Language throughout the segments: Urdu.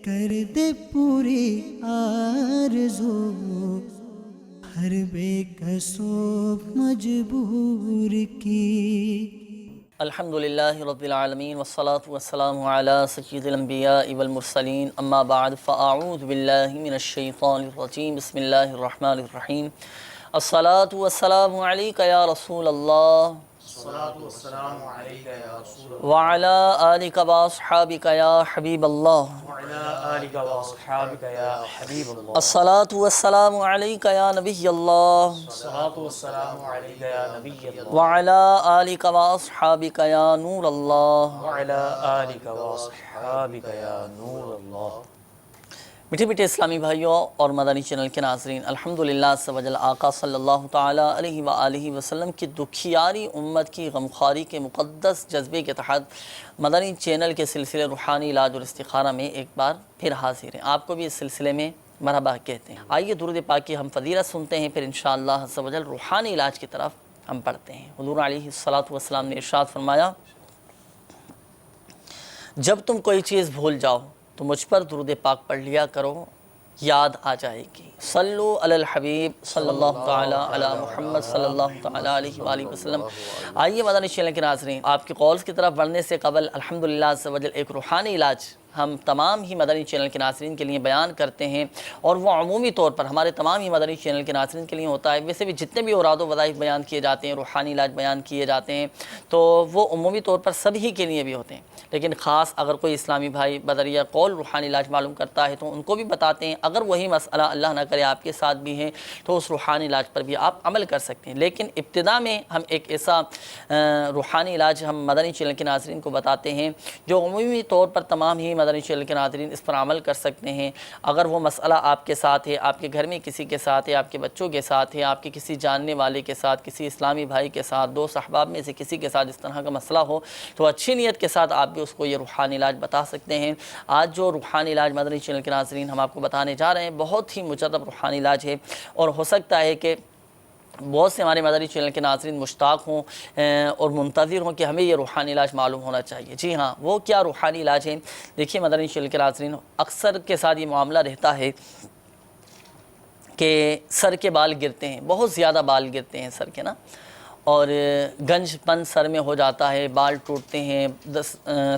کر دے پوری آرزو ہر بے کسو مجبور کی۔ الحمدللہ رب العالمین والصلاة والسلام علی سید الانبیاء والمرسلین، اما بعد فاعوذ باللہ من الشیطان الرجیم، بسم اللہ الرحمن الرحیم۔ الصلاة والسلام علیک یا رسول اللہ وعلی آلک واصحابک یا حبیب اللہ۔ الصلاة والسلام علیک یا نبی اللہ وعلی آلک واصحابک یا نور اللہ۔ میٹھے میٹھے اسلامی بھائیوں اور مدنی چینل کے ناظرین، الحمدللہ عز و جل آقا صلی اللہ تعالیٰ علیہ وآلہ وسلم کی دکھیاری امت کی غمخواری کے مقدس جذبے کے تحت مدنی چینل کے سلسلے روحانی علاج اور استخارہ میں ایک بار پھر حاضر ہیں۔ آپ کو بھی اس سلسلے میں مرحبا کہتے ہیں۔ آئیے درود پاک کی ہم فضیلت سنتے ہیں، پھر انشاءاللہ عز و جل روحانی علاج کی طرف ہم پڑھتے ہیں۔ حضور علیہ الصلوۃ والسلام نے ارشاد فرمایا، جب تم کوئی چیز بھول جاؤ تو مجھ پر درود پاک پڑھ لیا کرو، یاد آ جائے گی۔ صلو علی الحبیب صلی اللہ تعالیٰ علی محمد صلی اللہ تعالیٰ علیہ وآلہ وسلم۔ آئیے مدنی چینل کے ناظرین، آپ کے قولز کی طرف بڑھنے سے قبل الحمدللہ عز و جل ایک روحانی علاج ہم تمام ہی مدنی چینل کے ناظرین کے لیے بیان کرتے ہیں، اور وہ عمومی طور پر ہمارے تمام ہی مدنی چینل کے ناظرین کے لیے ہوتا ہے۔ ویسے بھی جتنے بھی اوراد و وظائف بیان کیے جاتے ہیں، روحانی علاج بیان کیے جاتے ہیں، تو وہ عمومی طور پر سبھی کے لیے بھی ہوتے ہیں، لیکن خاص اگر کوئی اسلامی بھائی بدریہ قول روحانی علاج معلوم کرتا ہے تو ان کو بھی بتاتے ہیں۔ اگر وہی مسئلہ اللہ نہ کرے آپ کے ساتھ بھی ہے تو اس روحانی علاج پر بھی آپ عمل کر سکتے ہیں، لیکن ابتدا میں ہم ایک ایسا روحانی علاج ہم مدنی چینل کے ناظرین کو بتاتے ہیں جو عمومی طور پر تمام ہی مدنی چینل کے ناظرین اس پر عمل کر سکتے ہیں۔ اگر وہ مسئلہ آپ کے ساتھ ہے، آپ کے گھر میں کسی کے ساتھ ہے، آپ کے بچوں کے ساتھ ہے، آپ کے کسی جاننے والے کے ساتھ، کسی اسلامی بھائی کے ساتھ، دوست احباب میں سے کسی کے ساتھ اس طرح کا مسئلہ ہو تو اچھی نیت کے ساتھ آپ بھی اس کو یہ روحانی علاج بتا سکتے ہیں۔ آج جو روحانی علاج مدنی چینل کے ناظرین ہم آپ کو بتانے جا رہے ہیں بہت ہی مجرب روحانی علاج ہے، اور ہو سکتا ہے کہ بہت سے ہمارے مدنی چینل کے ناظرین مشتاق ہوں اور منتظر ہوں کہ ہمیں یہ روحانی علاج معلوم ہونا چاہیے۔ جی ہاں، وہ کیا روحانی علاج ہے؟ دیکھیے مدنی چینل کے ناظرین، اکثر کے ساتھ یہ معاملہ رہتا ہے کہ سر کے بال گرتے ہیں، بہت زیادہ بال گرتے ہیں سر کے نا، اور گنج پن سر میں ہو جاتا ہے، بال ٹوٹتے ہیں،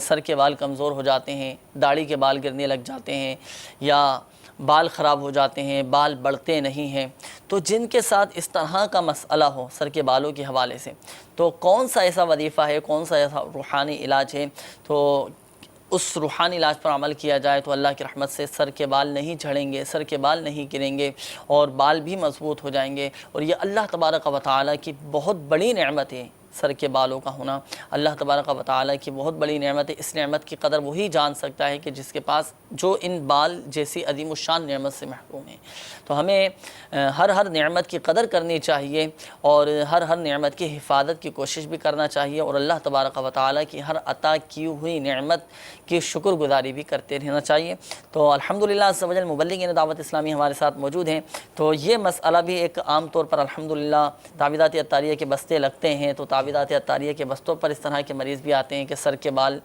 سر کے بال کمزور ہو جاتے ہیں، داڑھی کے بال گرنے لگ جاتے ہیں، یا بال خراب ہو جاتے ہیں، بال بڑھتے نہیں ہیں۔ تو جن کے ساتھ اس طرح کا مسئلہ ہو سر کے بالوں کے حوالے سے، تو کون سا ایسا وظیفہ ہے، کون سا ایسا روحانی علاج ہے تو اس روحانی علاج پر عمل کیا جائے تو اللہ کی رحمت سے سر کے بال نہیں جھڑیں گے، سر کے بال نہیں گریں گے، اور بال بھی مضبوط ہو جائیں گے۔ اور یہ اللہ تبارک و تعالیٰ کی بہت بڑی نعمت ہے، سر کے بالوں کا ہونا اللہ تبارک و تعالیٰ کی بہت بڑی نعمت ہے۔ اس نعمت کی قدر وہی جان سکتا ہے کہ جس کے پاس جو ان بال جیسی عظیم الشان نعمت سے محروم ہے۔ تو ہمیں ہر نعمت کی قدر کرنی چاہیے، اور ہر نعمت کی حفاظت کی کوشش بھی کرنا چاہیے، اور اللہ تبارک و تعالیٰ کی ہر عطا کی ہوئی نعمت کی شکر گزاری بھی کرتے رہنا چاہیے۔ تو الحمدللہ عز و جل مبلغین دعوت اسلامی ہمارے ساتھ موجود ہیں، تو یہ مسئلہ بھی ایک عام طور پر الحمدللہ تعویذات عطاریہ کے بستے لگتے ہیں، تو تعویذات عطاریہ کے بستوں پر اس طرح کے مریض بھی آتے ہیں کہ سر کے بال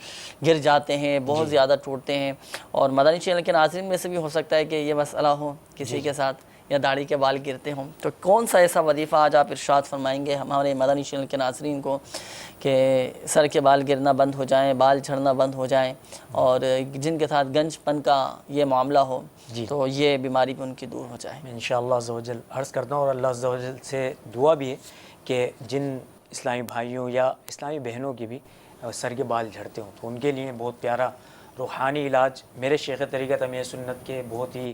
گر جاتے ہیں، بہت زیادہ ٹوٹتے ہیں، اور مدنی چینل کے ناظرین میں سے بھی ہو سکتا ہے کہ یہ مسئلہ ہو کسی کے ساتھ، یا داڑھی کے بال گرتے ہوں۔ تو کون سا ایسا وظیفہ آج آپ ارشاد فرمائیں گے ہمارے مدنی چینل کے ناظرین کو کہ سر کے بال گرنا بند ہو جائیں، بال جھڑنا بند ہو جائیں، اور جن کے ساتھ گنج پن کا یہ معاملہ ہو تو یہ بیماری بھی ان کی دور ہو جائے؟ انشاءاللہ عز و جل عرض کرتا ہوں، اور اللہ عز و جل سے دعا بھی ہے کہ جن اسلامی بھائیوں یا اسلامی بہنوں کی بھی سر کے بال جھڑتے ہوں تو ان کے لیے بہت پیارا روحانی علاج میرے شیخ طریقت امیر سنت کے بہت ہی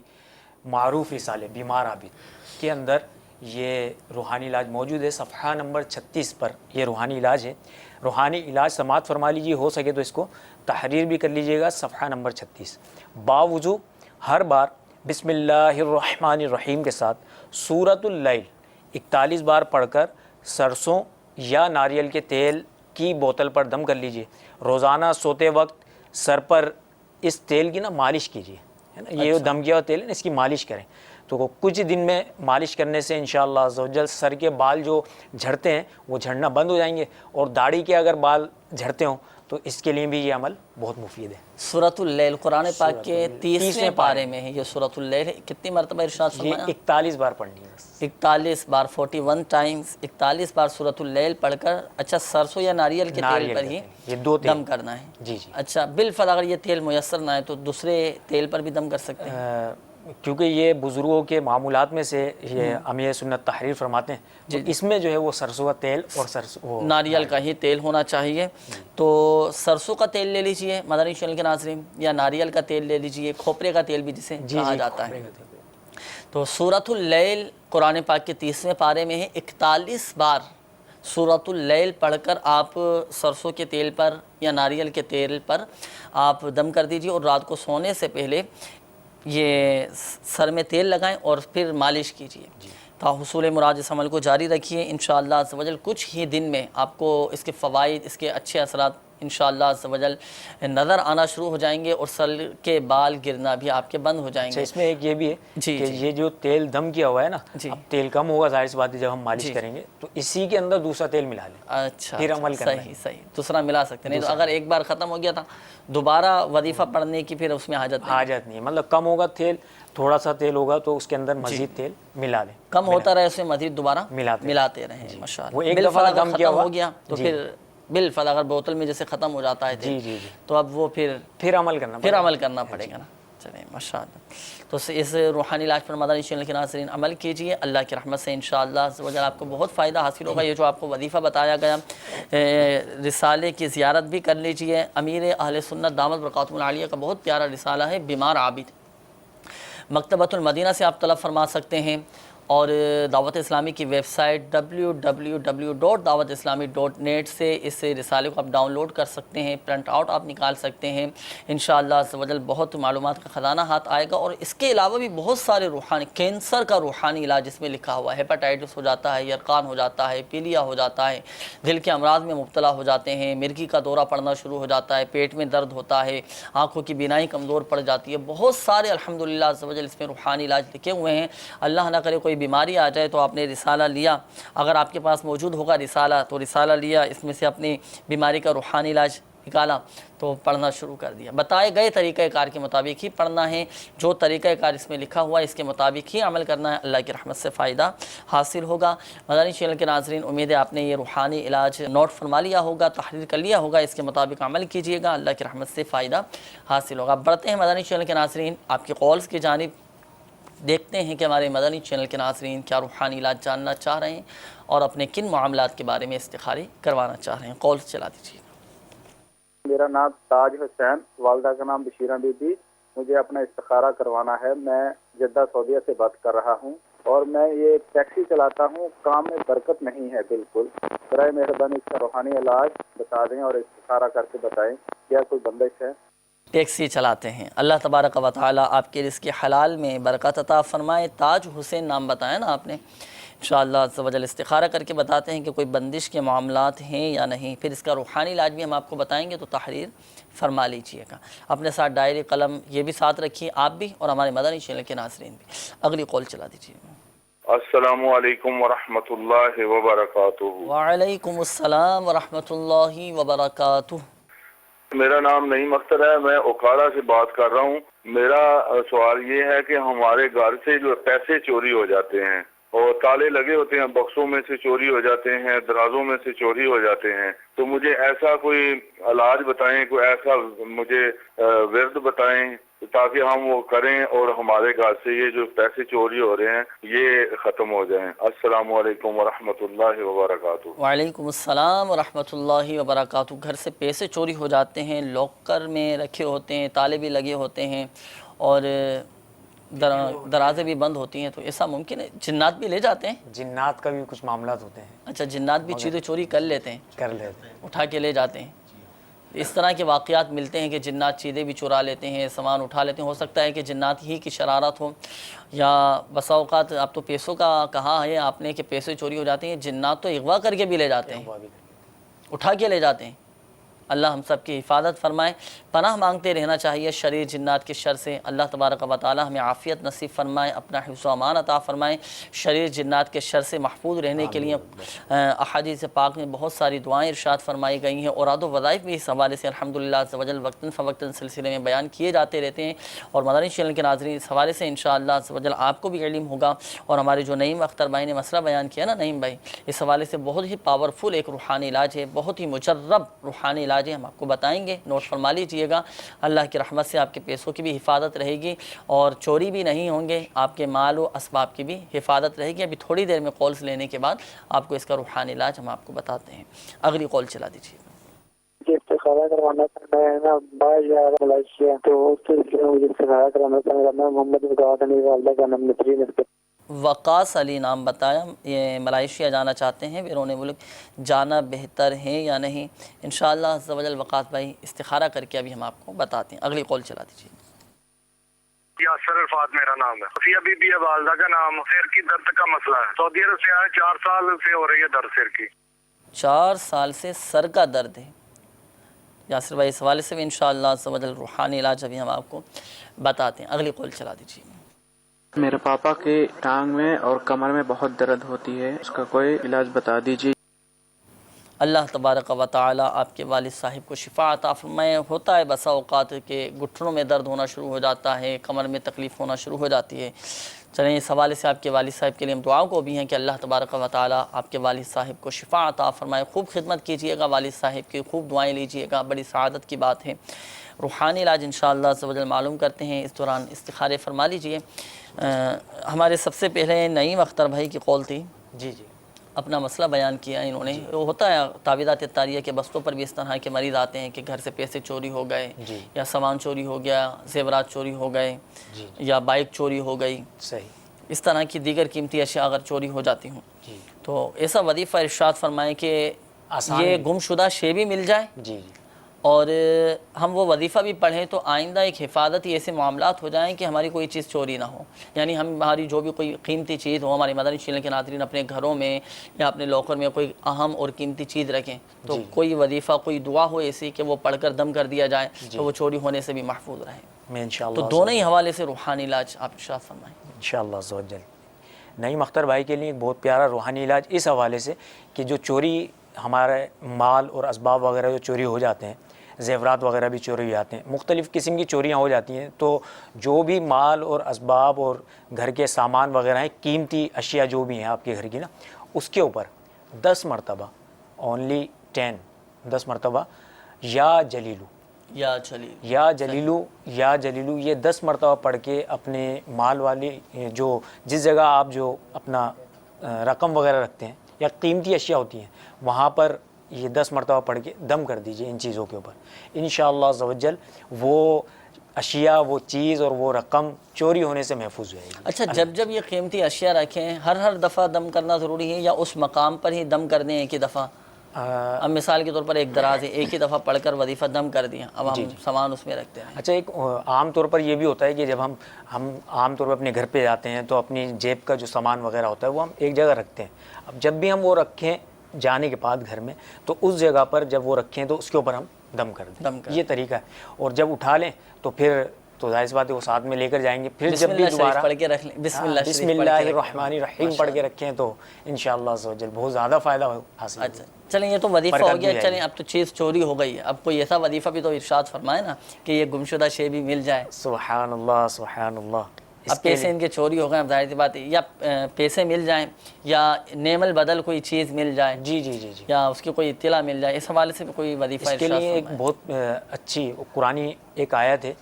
معروف رسالے بیمار عابد کے اندر یہ روحانی علاج موجود ہے۔ صفحہ نمبر 36 پر یہ روحانی علاج ہے۔ روحانی علاج سماعت فرما لیجیے، ہو سکے تو اس کو تحریر بھی کر لیجیے گا۔ صفحہ نمبر 36، باوضو ہر بار بسم اللہ الرحمن الرحیم کے ساتھ سورۃ اللیل 41 بار پڑھ کر سرسوں یا ناریل کے تیل کی بوتل پر دم کر لیجیے۔ روزانہ سوتے وقت سر پر اس تیل کی مالش کیجیے، ہے نا، یہ دم کیا ہوا تیل ہے، اس کی مالش کریں تو کچھ دن میں مالش کرنے سے انشاءاللہ عز و جل سر کے بال جو جھڑتے ہیں وہ جھڑنا بند ہو جائیں گے، اور داڑھی کے اگر بال جھڑتے ہوں تو اس کے لیے بھی یہ عمل بہت مفید ہے۔ سورۃ اللیل قرآن پاک کے 30ویں پارے میں ہے یہ سورۃ اللیل ہے۔ کتنی مرتبہ ارشاد یہ فرمایا؟ 41 بار پڑھنی ہے بس۔ 41 بار 41 ٹائمز 41 بار سورۃ اللیل پڑھ کر اچھا سرسوں یا ناریل کے تیل ناریل پر کا ہی تیل، یہ 2 تیل دم کرنا ہے؟ جی جی۔ اچھا بالفرض اگر یہ تیل میسر نہ ہے تو دوسرے تیل پر بھی دم کر سکتے ہیں؟ کیونکہ یہ بزرگوں کے معمولات میں سے یہ امیر سنت تحریر فرماتے ہیں، تو اس میں جو ہے وہ سرسوں کا تیل اور وہ ناریل کا ہی تیل ہونا چاہیے۔ تو سرسوں کا تیل لے لیجئے مدنی چینل کے ناظرین، یا ناریل کا تیل لے لیجئے، کھوپرے کا تیل بھی جسے کہا جاتا ہے۔ تو سورۃ اللیل قرآن پاک کے 30ویں پارے میں ہے، 41 بار سورۃ اللیل پڑھ کر آپ سرسوں کے تیل پر یا ناریل کے تیل پر آپ دم کر دیجئے، اور رات کو سونے سے پہلے یہ سر میں تیل لگائیں اور پھر مالش کیجئے۔ تا حصول مراد اس عمل کو جاری رکھیے، انشاءاللہ عز و جل کچھ ہی دن میں آپ کو اس کے فوائد، اس کے اچھے اثرات انشاءاللہ عز و جل نظر آنا شروع ہو جائیں گے، اور سر کے بال گرنا بھی آپ کے بند ہو جائیں گے۔ اس میں ایک یہ بھی ہے کہ یہ جو تیل دم کیا ہوا ہے نا، اب تیل کم ہوگا ظاہر سی بات ہے جب ہم مالش کریں گے، تو اسی کے اندر دوسرا تیل ملا لیں، اچھا پھر عمل کرنا ہے۔ صحیح دوسرا ملا سکتے ہیں، نہیں تو اگر ایک بار ختم ہو گیا تھا دوبارہ وظیفہ پڑھنے کی پھر اس میں حاجت نہیں ہے، مطلب کم ہوگا تیل، تھوڑا سا تیل ہوگا تو اس کے اندر مزید تیل ملا لیں، کم ہوتا رہے اس میں مزید دوبارہ ملاتے رہیں ماشاءاللہ۔ وہ ایک دفعہ دم کیا ہو گیا تو پھر بالفعل اگر بوتل میں جیسے ختم ہو جاتا ہے تیل تو اب وہ پھر عمل کرنا پڑے گا نا۔ چلیں ماشاءاللہ، تو اس روحانی علاج پر مدنی چینل کے ناظرین عمل کیجئے، اللہ کی رحمت سے انشاءاللہ عز و جل آپ کو بہت فائدہ حاصل ہوگا۔ یہ جو آپ کو وظیفہ بتایا گیا، رسالے کی زیارت بھی کر لیجئے، امیر اہل سنت دامت برکاتہم العالیہ کا بہت پیارا رسالہ ہے بیمار عابد، مکتبۃ المدینہ سے آپ طلب فرما سکتے ہیں، اور دعوت اسلامی کی ویب سائٹ www.dawatislami.net سے اس رسالے کو آپ ڈاؤن لوڈ کر سکتے ہیں، پرنٹ آؤٹ آپ نکال سکتے ہیں، انشاءاللہ عز و جل بہت معلومات کا خزانہ ہاتھ آئے گا۔ اور اس کے علاوہ بھی بہت سارے روحانی، کینسر کا روحانی علاج اس میں لکھا ہوا ہے، ہیپاٹائٹس ہو جاتا ہے، یرقان ہو جاتا ہے، پیلیا ہو جاتا ہے، دل کے امراض میں مبتلا ہو جاتے ہیں، مرگی کا دورہ پڑنا شروع ہو جاتا ہے، پیٹ میں درد ہوتا ہے، آنکھوں کی بینائی کمزور پڑ جاتی ہے، بہت سارے الحمدللہ عز و جل اس میں روحانی علاج لکھے ہوئے ہیں۔ اللہ نہ کرے کوئی بیماری آ جائے تو آپ نے رسالہ لیا، اگر آپ کے پاس موجود ہوگا رسالہ تو رسالہ لیا، اس میں سے اپنی بیماری کا روحانی علاج نکالا تو پڑھنا شروع کر دیا۔ بتائے گئے طریقہ کار کے مطابق ہی پڑھنا ہے، جو طریقہ کار اس میں لکھا ہوا ہے اس کے مطابق ہی عمل کرنا ہے، اللہ کی رحمت سے فائدہ حاصل ہوگا۔ مدنی چینل کے ناظرین، امید ہے آپ نے یہ روحانی علاج نوٹ فرما لیا ہوگا، تحریر کر لیا ہوگا، اس کے مطابق عمل کیجئے گا، اللہ کی رحمت سے فائدہ حاصل ہوگا۔ بڑھتے ہیں مدنی چینل کے ناظرین آپ کے کالز کی جانب، دیکھتے ہیں کہ ہمارے مدنی چینل کے ناظرین کیا روحانی علاج جاننا چاہ رہے ہیں اور اپنے کن معاملات کے بارے میں استخارے کروانا چاہ رہے ہیں۔ کالز چلا دیجیے۔ میرا نام تاج حسین، والدہ کا نام بشیرہ بی بی، مجھے اپنا استخارہ کروانا ہے۔ میں جدہ سعودیہ سے بات کر رہا ہوں اور میں یہ ٹیکسی چلاتا ہوں، کام میں برکت نہیں ہے بالکل۔ برائے مہربانی اس کا روحانی علاج بتا دیں اور استخارہ کر کے بتائیں کیا کوئی بندش ہے۔ ٹیکسی چلاتے ہیں، اللہ تبارک و تعالی آپ کے رزق حلال میں برکت عطا فرمائے۔ تاج حسین نام بتایا نا آپ نے، انشاءاللہ عز و جل استخارہ کر کے بتاتے ہیں کہ کوئی بندش کے معاملات ہیں یا نہیں، پھر اس کا روحانی علاج بھی ہم آپ کو بتائیں گے تو تحریر فرما لیجئے گا۔ اپنے ساتھ ڈائری قلم یہ بھی ساتھ رکھیے، آپ بھی اور ہمارے مدنی چینل کے ناظرین بھی۔ اگلی کال چلا دیجیے۔ السلام علیکم ورحمۃ اللہ وبرکاتہ۔ وعلیکم السلام ورحمۃ اللہ وبرکاتہ۔ میرا نام نعیم اختر ہے، میں اوکارا سے بات کر رہا ہوں۔ میرا سوال یہ ہے کہ ہمارے گھر سے جو پیسے چوری ہو جاتے ہیں اور تالے لگے ہوتے ہیں، بکسوں میں سے چوری ہو جاتے ہیں، درازوں میں سے چوری ہو جاتے ہیں، تو مجھے ایسا کوئی علاج بتائیں، کوئی ایسا مجھے ورد بتائیں تاکہ ہم وہ کریں اور ہمارے گھر سے یہ جو پیسے چوری ہو رہے ہیں یہ ختم ہو جائیں۔ السلام علیکم ورحمۃ اللہ وبرکاتہ۔ وعلیکم السلام ورحمۃ اللہ وبرکاتہ۔ گھر سے پیسے چوری ہو جاتے ہیں، لاکر میں رکھے ہوتے ہیں، تالے بھی لگے ہوتے ہیں اور درازیں بھی بند ہوتی ہیں، تو ایسا ممکن ہے جنات بھی لے جاتے ہیں؟ جنات کا بھی کچھ معاملات ہوتے ہیں۔ اچھا، جنات بھی چیزیں چوری کر لیتے ہیں، اٹھا کے لے جاتے ہیں۔ اس طرح کے واقعات ملتے ہیں کہ جنات چیزیں بھی چرا لیتے ہیں، سامان اٹھا لیتے ہیں۔ ہو سکتا ہے کہ جنات ہی کی شرارت ہو، یا بسا اوقات اب تو پیسوں کا کہا ہے آپ نے کہ پیسے چوری ہو جاتے ہیں، جنات تو اغوا کر کے بھی لے جاتے ہیں، اٹھا کے لے جاتے ہیں۔ اللہ ہم سب کی حفاظت فرمائے. پناہ مانگتے رہنا چاہیے شریر جنات کے شر سے. اللہ تبارک و تعالی ہمیں عافیت نصیب فرمائے, اپنا حفظ و امان عطا فرمائے. شریر جنات کے شر سے محفوظ رہنے کے لیے احادیث پاک میں بہت ساری دعائیں ارشاد فرمائی گئی ہیں. اوراد و وظائف بھی اس حوالے سے الحمدللہ عز و جل وقتاً فوقتاً سلسلے میں بیان کیے جاتے رہتے ہیں. اور مدنی چینل کے ناظرین اس حوالے سے انشاءاللہ عز و جل آپ کو بھی علم ہوگا. اور ہمارے جو نعیم اختر بھائی نے مسئلہ بیان کیا نا, نعیم بھائی, اس حوالے سے بہت ہی پاورفل ایک روحانی علاج ہے, بہت ہی مجرب روحانی علاج ہے. ہم آپ کو بتائیں گے, نوٹ فرما لیجئے گا. اللہ کی رحمت سے آپ کے پیسوں کی بھی حفاظت رہے گی اور چوری بھی نہیں ہوں گے. آپ کے مال و اسباب کی بھی حفاظت رہے گی. ابھی تھوڑی دیر میں کالز لینے کے بعد آپ کو اس کا روحانی علاج ہم آپ کو بتاتے ہیں. اگلی کال چلا دیجیے. جی استخارہ کروانا تھا میں نا باہر جا رہا ملائیشیا, تو اس کے لیے مجھے استخارہ کرانا تھا. میرا نام محمد وقاص علی, والدہ کا نام نسرین ہے. وقاص علی نام بتایا, یہ ملائیشیا جانا چاہتے ہیں, بیرون ملک جانا بہتر ہے یا نہیں؟ انشاءاللہ عز و جل وقاص بھائی استخارہ کر کے ابھی ہم آپ کو بتاتے ہیں. اگلی کال چلا دیجیے. یاسر عرفات میرا نام ہے. صفیہ بی بی ہے, والدہ کا نام. سر کی درد کا مسئلہ ہے, سعودی عرب سے آئے, 4 سال سے ہو رہی ہے درد سر کی. 4 سال سے سر کا درد ہے. یاسر بھائی اس حوالے سے بھی انشاءاللہ عز و جل روحانی علاج ابھی ہم آپ کو بتاتے ہیں. اگلی کال چلا دیجیے. میرے پاپا کے ٹانگ میں اور کمر میں بہت درد ہوتی ہے, اس کا کوئی علاج بتا دیجیے. اللہ تبارک و تعالی آپ کے والد صاحب کو شفا عطا فرمائے. ہوتا ہے بسا اوقات کے گھٹنوں میں درد ہونا شروع ہو جاتا ہے, کمر میں تکلیف ہونا شروع ہو جاتی ہے. چلیں اس حوالے سے آپ کے والد صاحب کے لیے ہم دعاؤں کو بھی ہیں کہ اللہ تبارک و تعالی آپ کے والد صاحب کو شفا عطا فرمائے. خوب خدمت کیجئے گا والد صاحب کی, خوب دعائیں لیجئے گا, بڑی سعادت کی بات ہے. روحانی علاج انشاءاللہ عز و جل معلوم کرتے ہیں. اس دوران استخارے فرما لیجئے. ہمارے سب سے پہلے نعیم اختر بھائی کی قول تھی. جی جی اپنا مسئلہ بیان کیا انہوں نے. وہ ہوتا ہے تعویذات طاریہ کے بستوں پر بھی اس طرح کے مریض آتے ہیں کہ گھر سے پیسے چوری ہو گئے, یا سامان چوری ہو گیا, زیورات چوری ہو گئے, یا بائک چوری ہو گئی, صحیح, اس طرح کی دیگر قیمتی اشیاء اگر چوری ہو جاتی ہوں تو ایسا وظیفہ ارشاد فرمائیں کہ یہ گمشدہ شے بھی مل جائے, اور ہم وہ وظیفہ بھی پڑھیں تو آئندہ ایک حفاظتی ایسے معاملات ہو جائیں کہ ہماری کوئی چیز چوری نہ ہو. یعنی ہماری جو بھی کوئی قیمتی چیز ہو, ہمارے مدنی چینل کے ناظرین اپنے گھروں میں یا اپنے لاکر میں کوئی اہم اور قیمتی چیز رکھیں تو کوئی وظیفہ, کوئی دعا ہو ایسی کہ وہ پڑھ کر دم کر دیا جائے تو وہ چوری ہونے سے بھی محفوظ رہے. تو دونوں ہی حوالے سے روحانی علاج آپ ارشاد فرمائیں انشاءاللہ عز و جل. نعیم اختر بھائی کے لیے ایک بہت پیارا روحانی علاج اس حوالے سے کہ جو چوری ہمارے مال اور اسباب وغیرہ جو چوری ہو جاتے ہیں, زیورات وغیرہ بھی چوری ہو جاتے ہیں, مختلف قسم کی چوریاں ہو جاتی ہیں, تو جو بھی مال اور اسباب اور گھر کے سامان وغیرہ ہیں, قیمتی اشیاء جو بھی ہیں آپ کے گھر کی نا, اس کے اوپر 10 مرتبہ اونلی 10 مرتبہ یا جلیلو یا جلیلو یہ 10 مرتبہ پڑھ کے اپنے مال والی جو جس جگہ آپ جو اپنا رقم وغیرہ رکھتے ہیں یا قیمتی اشیاء ہوتی ہیں وہاں پر یہ 10 مرتبہ پڑھ کے دم کر دیجئے ان چیزوں کے اوپر. انشاءاللہ عز و جل وہ اشیاء, وہ چیز اور وہ رقم چوری ہونے سے محفوظ ہو جائے گی. اچھا, جب یہ قیمتی اشیاء رکھیں ہر دفعہ دم کرنا ضروری ہے یا اس مقام پر ہی دم کر دیں ایک ہی دفعہ؟ اب مثال کے طور پر ایک دراز ہے, ایک ہی دفعہ پڑھ کر وظیفہ دم کر دیا, اب ہم سامان اس میں رکھتے ہیں. اچھا, ایک عام طور پر یہ بھی ہوتا ہے کہ جب ہم عام طور پر اپنے گھر پہ جاتے ہیں تو اپنی جیب کا جو سامان وغیرہ ہوتا ہے وہ ہم ایک جگہ رکھتے ہیں. اب جب بھی ہم وہ رکھیں جانے کے بعد گھر میں تو اس جگہ پر جب وہ رکھیں تو اس کے اوپر ہم دم کر دیں, یہ طریقہ ہے. اور جب اٹھا لیں تو پھر تو ظاہر سی بات ہے وہ ساتھ میں لے کر جائیں گے. پھر جب بھی دوبارہ پڑھ کے رکھ لیں, بسم اللہ الرحمن الرحیم پڑھ کے رکھیں تو انشاءاللہ عز و جل بہت زیادہ فائدہ حاصل. اچھا چلیں, یہ تو وظیفہ ہو گیا. چلیں اب تو چیز چوری ہو گئی ہے, اب کوئی ایسا وظیفہ بھی تو ارشاد فرمائے نا کہ یہ گمشدہ شے بھی مل جائے. سبحان اللہ سبحان اللہ. اب پیسے ان کے چوری ہو گئے, اب ظاہر سی بات ہے یا پیسے مل جائیں یا نعم البدل کوئی چیز مل جائے, یا اس کی کوئی اطلاع مل جائے, اس حوالے سے بھی کوئی وظیفہ اس کے لیے ایک بہت اچھی قرآنی ایک آیت ہے,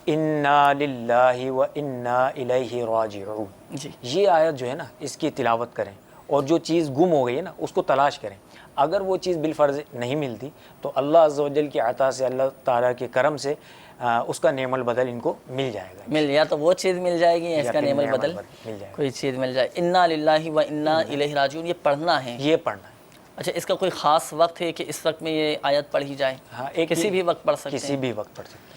انا للہ و انا الیہ راجعون. یہ آیت جو ہے نا اس کی تلاوت کریں اور جو چیز گم ہو گئی ہے نا اس کو تلاش کریں. اگر وہ چیز بالفرض نہیں ملتی تو اللہ عز و جل کی عطا سے, اللہ تعالیٰ کے کرم سے اس کا نعم البدل ان کو مل جائے گا. یا تو وہ چیز مل جائے گی یا اس کا نعم البدل کوئی چیز مل جائے. انا للہ و انا الیہ راجعون, یہ پڑھنا ہے, یہ پڑھنا ہے. اچھا, اس کا کوئی خاص وقت ہے کہ اس وقت میں یہ آیت پڑھی جائے؟ ہاں, کسی بھی وقت پڑھ سکتے ہیں, کسی بھی وقت پڑھ سکتے ہیں.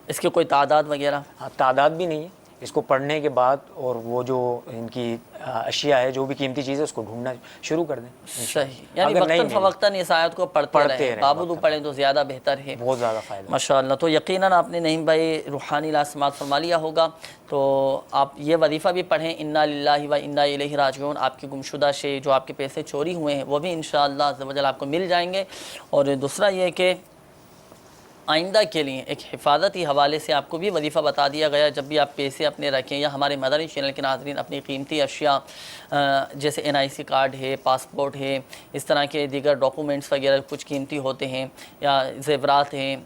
اس کی کوئی تعداد وغیرہ؟ ہاں, تعداد بھی نہیں ہے, اس کو پڑھنے کے بعد اور وہ جو ان کی اشیاء ہے، جو بھی قیمتی چیز ہے، اس کو ڈھونڈنا شروع کر دیں. صحیح، یعنی وقتاً فوقتاً اس آیت کو پڑھتے رہیں، بابودو پڑھیں تو زیادہ بہتر ہے، بہت زیادہ فائدہ. ماشاءاللہ. تو یقیناً آپ نے نعیم بھائی روحانی علاج سماعت فرما لیا ہوگا، تو آپ یہ وظیفہ بھی پڑھیں، انا للہ و انا الیہ راجعون. آپ کی گمشدہ شے جو آپ کے پیسے چوری ہوئے ہیں وہ بھی انشاءاللہ عز و جل آپ کو مل جائیں گے. اور دوسرا یہ کہ آئندہ کے لیے ایک حفاظتی حوالے سے آپ کو بھی وظیفہ بتا دیا گیا، جب بھی آپ پیسے اپنے رکھیں یا ہمارے مدنی چینل کے ناظرین اپنی قیمتی اشیاء جیسے NIC کارڈ ہے، پاسپورٹ ہے، اس طرح کے دیگر ڈاکومنٹس وغیرہ کچھ قیمتی ہوتے ہیں، یا زیورات ہیں،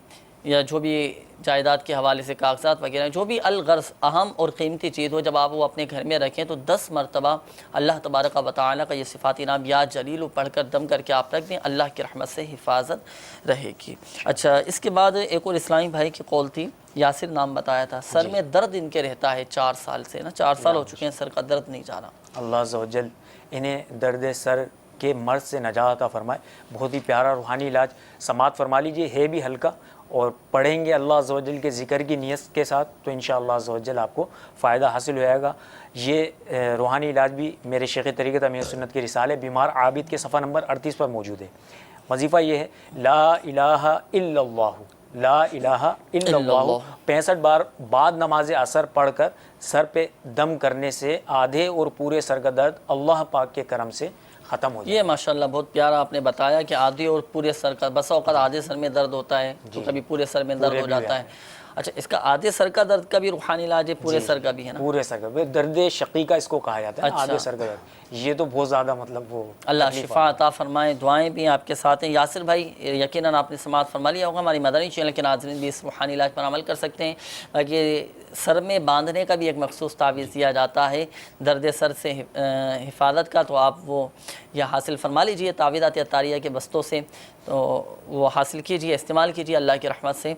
یا جو بھی جائیداد کے حوالے سے کاغذات وغیرہ، جو بھی الغرض اہم اور قیمتی چیز ہو، جب آپ وہ اپنے گھر میں رکھیں تو 10 مرتبہ اللہ تبارک و تعالیٰ کا یہ صفاتی نام یا جلیل پڑھ کر دم کر کے آپ رکھ دیں، اللہ کی رحمت سے حفاظت رہے گی. اچھا، اس کے بعد ایک اور اسلامی بھائی کی قول تھی، یاسر نام بتایا تھا، سر میں درد ان کے رہتا ہے 4 سال سے نا، 4 سال ہو چکے ہیں، سر کا درد نہیں جا رہا. اللہ عز و جل انہیں درد سر کے مرض سے نجات عطا فرمائے. بہت ہی پیارا روحانی علاج سماعت فرما لیجئے، ہے بھی ہلکا، اور پڑھیں گے اللہ عز و جل کے ذکر کی نیت کے ساتھ تو انشاءاللہ عز و جل آپ کو فائدہ حاصل ہو جائے گا. یہ روحانی علاج بھی میرے شیخ طریقت امیر سنت کے رسالے بیمار عابد کے صفحہ نمبر 38 پر موجود ہے. وظیفہ یہ ہے، لا الہ الا اللہ، لا الہ الا اللہ 65 بار بعد نماز عصر پڑھ کر سر پہ دم کرنے سے آدھے اور پورے سر کا درد اللہ پاک کے کرم سے ختم ہو جائے. یہ ماشاءاللہ بہت پیارا آپ نے بتایا کہ آدھے اور پورے سر کا، بسا اوقات آدھے سر میں درد ہوتا ہے تو کبھی پورے سر میں درد ہو جاتا ہے. اچھا، اس کا آدھے سر کا درد کا بھی روحانی علاج ہے، پورے سر کا بھی ہے نا؟ پورے سر کا درد شقیقہ اس کو کہا جاتا ہے، آدھے سر کا درد. یہ تو بہت زیادہ مطلب وہ اللہ شفا عطا فرمائے. دعائیں بھی آپ کے ساتھ ہیں. یاسر بھائی یقیناً آپ نے سماعت فرما لیا ہوگا، ہماری مدنی چینل کے ناظرین بھی اس روحانی علاج پر عمل کر سکتے ہیں. باقی سر میں باندھنے کا بھی ایک مخصوص تعویذ دیا جاتا ہے درد سر سے حفاظت کا، تو آپ وہ یہ حاصل فرما لیجئے تعویذات اطاریہ کے بستوں سے، تو وہ حاصل کیجئے، استعمال کیجئے اللہ کی رحمت سے.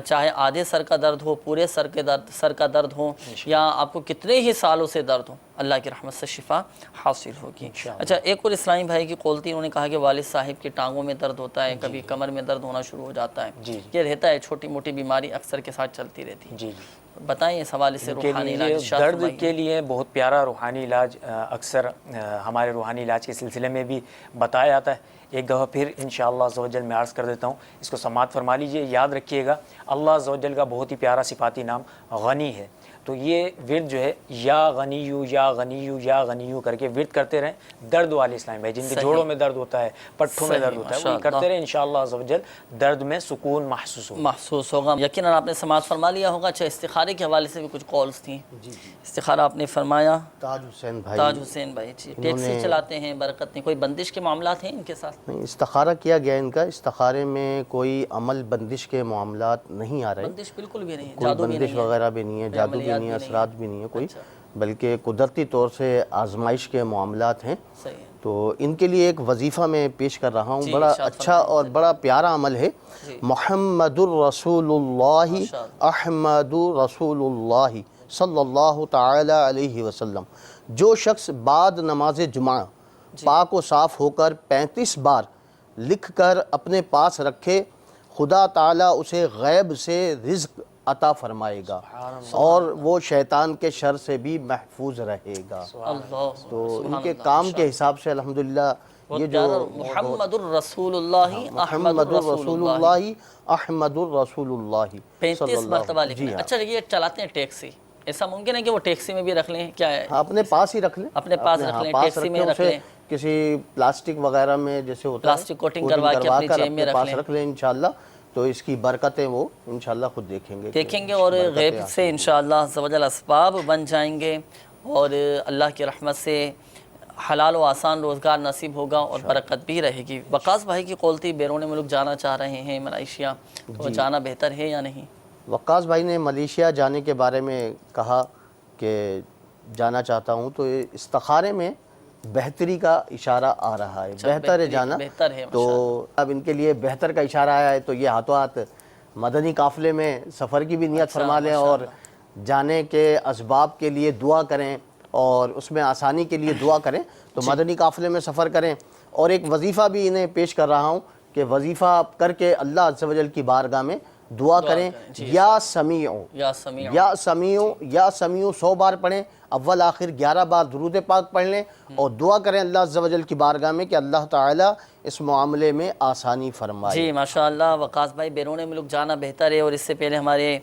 چاہے آدھے سر کا درد ہو، پورے سر کا درد ہو، یا آپ کو کتنے ہی سالوں سے درد ہو، اللہ کی رحمت سے شفا حاصل ہوگی. اچھا، ایک اور اسلامی بھائی کی قول تھی، انہوں نے کہا کہ والد صاحب کی ٹانگوں میں درد ہوتا ہے، کبھی کمر میں درد ہونا شروع ہو جاتا ہے. یہ رہتا ہے، چھوٹی موٹی بیماری اکثر کے ساتھ چلتی رہتی ہے. بتائیں اس حوالے سے روحانی علاج. درد کے لیے بہت پیارا روحانی علاج اکثر ہمارے روحانی علاج کے سلسلے میں بھی بتایا جاتا ہے. ایک دفعہ پھر انشاءاللہ عز و جل میں عرض کر دیتا ہوں، اس کو سماعت فرما لیجئے. یاد رکھیے گا اللہ عز و جل کا بہت ہی پیارا صفاتی نام غنی ہے. تو یہ ورد جو ہے یا غنیو یا غنیو یا غنیو کر کے ورد کرتے رہیں. درد والے اسلام بھائی جن کے جوڑوں میں درد ہوتا ہے، پٹھوں میں درد ہوتا ہے، وہ کرتے رہیں، انشاءاللہ عز و جل درد میں سکون محسوس ہوگا. یقیناً آپ نے سماعت فرما لیا ہوگا. اچھا، استخارے کے حوالے سے بھی کچھ کالز تھیں. استخارہ آپ نے فرمایا. تاج حسین بھائی جی ٹیکسی چلاتے ہیں، برکت نہیں، کوئی بندش کے معاملات ہیں ان کے ساتھ؟ نہیں، استخارہ کیا گیا ان کا. استخارے میں کوئی عمل بندش کے معاملات نہیں آ رہے، بندش بالکل بھی نہیں ہے، کوئی بندش وغیرہ بھی نہیں ہے، جادو بھی نہیں ہے، اثرات بھی نہیں ہے کوئی، بلکہ قدرتی طور سے آزمائش کے معاملات ہیں. تو ان کے لیے ایک وظیفہ میں پیش کر رہا ہوں، بڑا اچھا اور بڑا پیارا عمل ہے. محمد الرسول اللہ احمد رسول اللہ صلی اللہ تعالی علیہ وسلم. جو شخص بعد نماز جمعہ پاک و صاف ہو کر 35 بار لکھ کر اپنے پاس رکھے، خدا تعالیٰ اسے غیب سے رزق عطا فرمائے گا اور وہ شیطان کے شر سے بھی محفوظ رہے گا. تو ان کے کام کے حساب سے الحمدللہ یہ جو محمد الرسول اللہ محمد الرسول اللہ احمد الرسول اللہ 35 مرتبہ لکھنا. اچھا، یہ چلاتے ہیں ٹیکسی، ایسا ممکن ہے کہ وہ ٹیکسی میں بھی رکھ لیں؟ کیا ہے، اپنے پاس ہی رکھ لیں، اپنے پاس رکھ لیں، ٹیکسی میں رکھ لیں، کسی پلاسٹک وغیرہ میں جیسے ہوتا ہے پلاسٹک کوٹنگ کروا کے اپنی جیب میں رکھ لیں انشاءاللہ. تو اس کی برکتیں وہ انشاءاللہ خود دیکھیں گے اور غیب سے انشاءاللہ عز و جل اسباب بن جائیں گے، اور اللہ کی رحمت سے حلال و آسان روزگار نصیب ہوگا اور برکت بھی رہے گی. وقاص بھائی کی قول تھی بیرون ملک جانا چاہ رہے ہیں، ملائیشیا، تو جانا بہتر ہے یا نہیں؟ وقاص بھائی نے ملیشیا جانے کے بارے میں کہا کہ جانا چاہتا ہوں، تو استخارے میں بہتری کا اشارہ آ رہا ہے، بہتر ہے جانا. تو اب ان کے لیے بہتر کا اشارہ آیا ہے تو یہ ہاتھوں ہاتھ مدنی قافلے میں سفر کی بھی نیت فرما لیں اور جانے کے اسباب کے لیے دعا کریں اور اس میں آسانی کے لیے دعا کریں. تو مدنی قافلے میں سفر کریں. اور ایک وظیفہ بھی انہیں پیش کر رہا ہوں کہ وظیفہ کر کے اللہ عز و جل کی بارگاہ میں دعا کریں. یا سمیع، یا سمیع، یا سمیع، یا سمیع 100 بار پڑھیں. اول آخر 11 بار درود پاک پڑھ لیں اور دعا کریں اللہ عز و جل کی بارگاہ میں کہ اللہ تعالیٰ اس معاملے میں آسانی فرمائے. جی ماشاءاللہ. وقاص بھائی بیرون ملک جانا بہتر ہے، اور اس سے پہلے ہمارے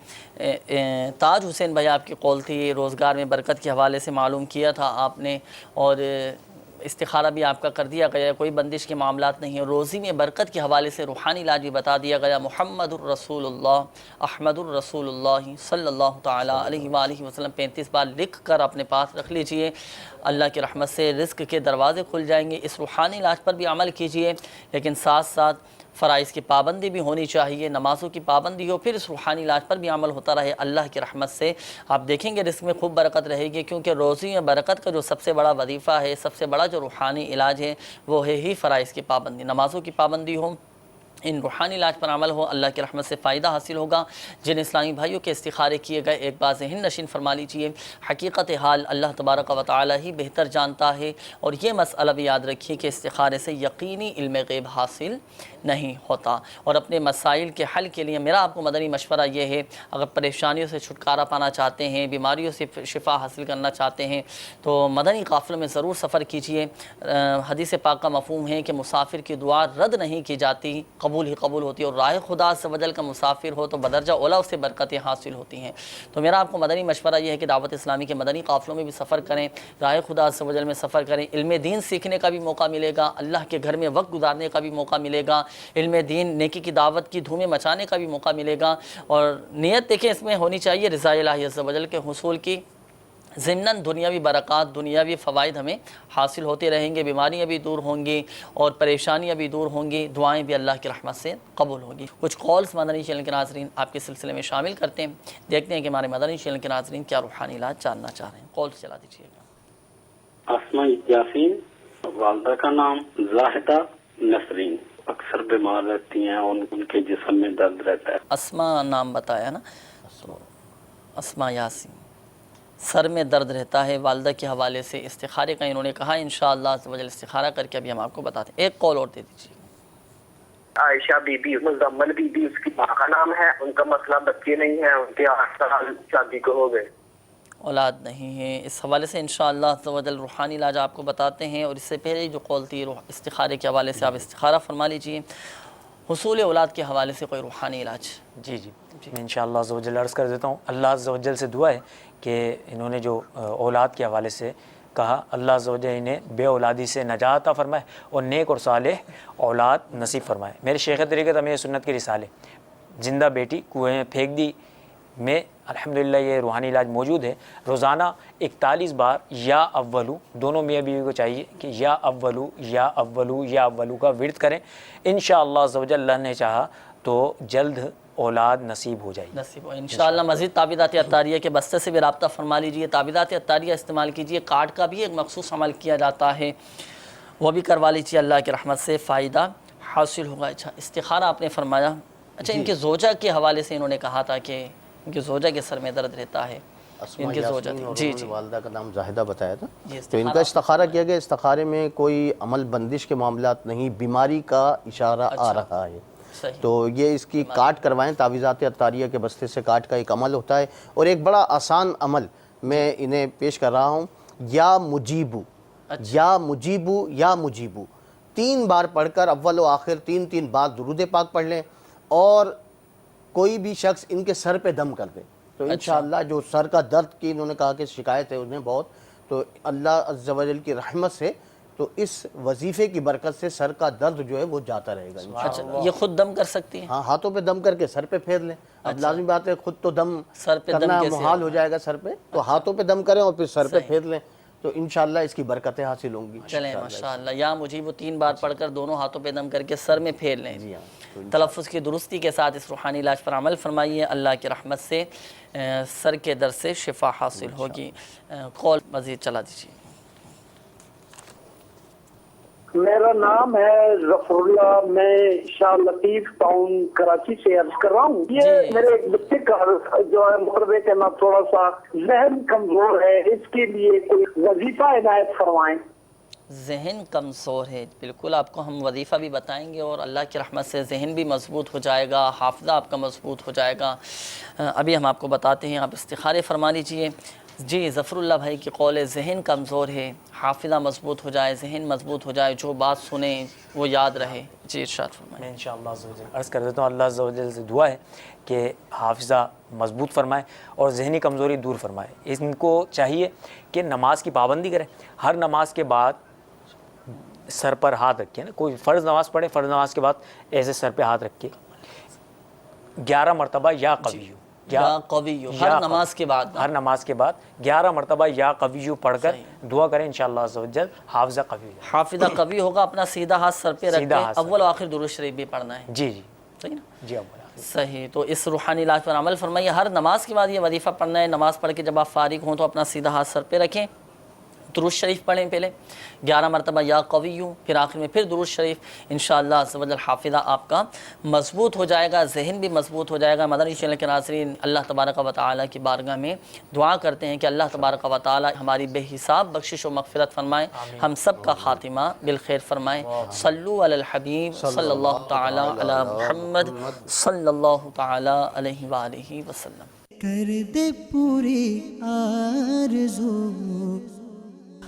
تاج حسین بھائی آپ کی قول تھی روزگار میں برکت کے حوالے سے معلوم کیا تھا آپ نے، اور استخارہ بھی آپ کا کر دیا گیا، کوئی بندش کے معاملات نہیں ہیں. روزی میں برکت کے حوالے سے روحانی علاج بھی بتا دیا گیا. محمد الرسول اللہ، احمد الرسول اللہ صلی اللہ تعالیٰ علیہ وآلہ وسلم 35 بار لکھ کر اپنے پاس رکھ لیجئے. اللہ کی رحمت سے رزق کے دروازے کھل جائیں گے. اس روحانی علاج پر بھی عمل کیجئے، لیکن ساتھ ساتھ فرائض کی پابندی بھی ہونی چاہیے، نمازوں کی پابندی ہو، پھر اس روحانی علاج پر بھی عمل ہوتا رہے. اللہ کی رحمت سے آپ دیکھیں گے رزق میں خوب برکت رہے گی، کیونکہ روزی میں برکت کا جو سب سے بڑا وظیفہ ہے، سب سے بڑا جو روحانی علاج ہے وہ ہے ہی فرائض کی پابندی. نمازوں کی پابندی ہو، ان روحانی علاج پر عمل ہو، اللہ کی رحمت سے فائدہ حاصل ہوگا. جن اسلامی بھائیوں کے استخارے کیے گئے ایک بات ذہن نشین فرما لیجئے، حقیقت حال اللہ تبارک و تعالی ہی بہتر جانتا ہے. اور یہ مسئلہ بھی یاد رکھیے کہ استخارے سے یقینی علم غیب حاصل نہیں ہوتا. اور اپنے مسائل کے حل کے لیے میرا آپ کو مدنی مشورہ یہ ہے، اگر پریشانیوں سے چھٹکارا پانا چاہتے ہیں، بیماریوں سے شفا حاصل کرنا چاہتے ہیں، تو مدنی قافلوں میں ضرور سفر کیجئے. حدیث پاک کا مفہوم ہے کہ مسافر کی دعا رد نہیں کی جاتی، قبول ہی قبول ہوتی ہے. اور راہ خدا عز و جل کا مسافر ہو تو بدرجہ اولا اس سے برکتیں حاصل ہوتی ہیں. تو میرا آپ کو مدنی مشورہ یہ ہے کہ دعوت اسلامی کے مدنی قافلوں میں بھی سفر کریں، راہ خدا عز و جل میں سفر کریں. علم دین سیکھنے کا بھی موقع ملے گا، اللہ کے گھر میں وقت گزارنے کا بھی موقع ملے گا، علم دین نیکی کی دعوت کی دھومیں مچانے کا بھی موقع ملے گا. اور نیت دیکھیں اس میں ہونی چاہیے رضا الہی عز و جل کے حصول کی. ضمناً دنیاوی برکات، دنیاوی فوائد ہمیں حاصل ہوتے رہیں گے، بیماریاں بھی دور ہوں گی اور پریشانیاں بھی دور ہوں گی، دعائیں بھی اللہ کی رحمت سے قبول ہوں گی. کچھ کالز مدنی چینل کے ناظرین آپ کے سلسلے میں شامل کرتے ہیں، دیکھتے ہیں کہ ہمارے مدنی چینل کے ناظرین کیا روحانی علاج جاننا چاہ رہے ہیں. کالز چلا دیجیے گا. اسماء یاسین، والدہ کا نام زاہدہ نسرین، اکثر بیمار رہتی ہیں اور ان کے جسم میں درد رہتا ہے. اسماء نام بتایا نا، اسماء یاسین، سر میں درد رہتا ہے. والدہ کے حوالے سے استخارے کا انہوں نے کہا، انشاءاللہ عز و جل استخارہ کر کے ابھی ہم آپ کو بتاتے ہیں. ایک کال اور دے دیجیے. عائشہ بی بی، مزمل بی بی اس کی ماں کا نام ہے. ان کا مسئلہ بچے نہیں ہے، ان کے 8 سال شادی کو ہو گئے، اولاد نہیں ہے. اس حوالے سے انشاءاللہ عز و جل روحانی علاج آپ کو بتاتے ہیں. اور اس سے پہلے جو قول تھی استخارے کے حوالے سے آپ استخارہ فرما لیجئے. حصول اولاد کے حوالے سے کوئی روحانی علاج؟ جی میں انشاءاللہ عز و جل عرض کر دیتا ہوں. اللہ عز و جل سے دعا ہے کہ انہوں نے جو اولاد کے حوالے سے کہا، اللہ عز و جل انہیں بے اولادی سے نجات عطا فرمائے اور نیک اور صالح اولاد نصیب فرمائے. میرے شیخ طریقت امیر سنت کے رسالے زندہ بیٹی کنویں میں پھینک دی میں الحمدللہ یہ روحانی علاج موجود ہے. روزانہ 41 بار یا اولو، دونوں میاں بیوی کو چاہیے کہ یا اولو یا اولو یا اولو کا ورد کریں. انشاءاللہ عز و جل اللہ نے چاہا تو جلد اولاد نصیب ہو جائے نصیب ہو انشاءاللہ. مزید تعویذات عطاریہ کے بستے سے بھی رابطہ فرما لیجئے. تعویذات عطاریہ استعمال کیجئے. کارڈ کا بھی ایک مخصوص عمل کیا جاتا ہے، وہ بھی کروا لیجئے، اللہ کی رحمت سے فائدہ حاصل ہوگا. اچھا استخارہ آپ نے فرمایا. اچھا ان کے زوجہ کے حوالے سے انہوں نے کہا تھا کہ ان کے زوجہ کے سر میں درد رہتا ہے. ان کے زوجہ جی والدہ کا نام زاہدہ بتایا تھا، تو ان کا استخارہ کیا گیا. استخارے میں کوئی عمل بندش کے معاملات نہیں، بیماری کا اشارہ آ رہا ہے. تو یہ اس کی کاٹ کروائیں. تعویذات عطاریہ کے بستے سے کاٹ کا ایک عمل ہوتا ہے. اور ایک بڑا آسان عمل میں انہیں پیش کر رہا ہوں، یا مجیبو، یا مجیبو، یا مجیبو 3 بار پڑھ کر اول و آخر 3 بار درود پاک پڑھ لیں. اور کوئی بھی شخص ان کے سر پہ دم کر دے تو انشاءاللہ جو سر کا درد کی انہوں نے کہا کہ شکایت ہے انہیں بہت، تو اللہ عز و جل کی رحمت سے تو اس وظیفے کی برکت سے سر کا درد جو ہے وہ جاتا رہے گا انشاءاللہ. یہ خود دم کر سکتی ہیں؟ ہاں، ہاتھوں پہ دم کر کے سر پہ پھیر لیں. اب لازمی بات ہے خود تو دم کرنا محال ہو جائے گا سر پہ، تو ہاتھوں پہ دم کریں اور پھر سر پہ پھیر لیں تو انشاءاللہ اس کی برکتیں حاصل ہوں گی. چلیں ماشاءاللہ. یا مجیب 3 بار پڑھ کر دونوں ہاتھوں پہ دم کر کے سر میں پھیر لیں. جی ہاں، تلفظ کی درستی کے ساتھ اس روحانی علاج پر عمل فرمائیے. اللہ کی رحمت سے سر کے درد سے شفا حاصل ہوگی. کال مزید چلا دیجیے. میرا نام ہے ظفر اللہ، میں شاہ لطیف ٹاؤن کراچی سے عرض کر رہا ہوں. یہ میرے ایک بچے کا جو ہے مقربے کے نا تھوڑا سا ذہن کمزور ہے، اس کے لیے کوئی وظیفہ عنایت فرمائیں. ذہن کمزور ہے، بالکل آپ کو ہم وظیفہ بھی بتائیں گے اور اللہ کی رحمت سے ذہن بھی مضبوط ہو جائے گا، حافظہ آپ کا مضبوط ہو جائے گا۔ ابھی ہم آپ کو بتاتے ہیں، آپ استخارے فرما لیجئے۔ جی ظفر اللہ بھائی کی قول ہے ذہن کمزور ہے، حافظہ مضبوط ہو جائے، ذہن مضبوط ہو جائے، جو بات سنیں وہ یاد رہے۔ جی ارشاد فرمائیں۔ میں انشاءاللہ عرض کر دیتا ہوں، اللہ عز و جل سے دعا ہے کہ حافظہ مضبوط فرمائے اور ذہنی کمزوری دور فرمائے۔ ان کو چاہیے کہ نماز کی پابندی کریں، ہر نماز کے بعد سر پر ہاتھ رکھے نا، کوئی فرض نماز پڑھے، فرض نماز کے بعد ایسے سر پہ ہاتھ رکھ کے 11 مرتبہ یا قویو، یا قویو، ہر نماز کے بعد، ہر نماز کے بعد 11 مرتبہ یا قویو پڑھ کر دعا کریں، انشاءاللہ عز و جل حافظہ قوی ہے۔ حافظہ قوی ہوگا، اپنا سیدھا ہاتھ سر پہ رکھ کے اول و آخر درود شریف بھی پڑھنا ہے۔ جی جی صحیح نا؟ جی اول صحیح۔ تو اس روحانی علاج پر عمل فرمائیے، ہر نماز کے بعد یہ وظیفہ پڑھنا ہے۔ نماز پڑھ کے جب آپ فارغ ہوں تو اپنا سیدھا ہاتھ سر پہ رکھیں، درود شریف پڑھیں، پہلے 11 مرتبہ یا قویو، پھر آخر میں پھر درود شریف۔ انشاءاللہ عز و جل حافظہ آپ کا مضبوط ہو جائے گا، ذہن بھی مضبوط ہو جائے گا۔ مدنی چینل کے ناظرین، اللہ تبارک و تعالیٰ کی بارگاہ میں دعا کرتے ہیں کہ اللہ تبارک و تعالیٰ ہماری بے حساب بخشش و مغفرت فرمائے، ہم سب کا خاتمہ بالخیر فرمائے۔ صلو علی الحبیب صلی اللہ تعالیٰ علی محمد صلی اللہ تعالیٰ علیہ وآلہ وسلم۔ کر دے پوری آرزو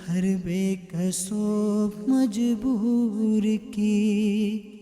ہر بے کسو مجبور کی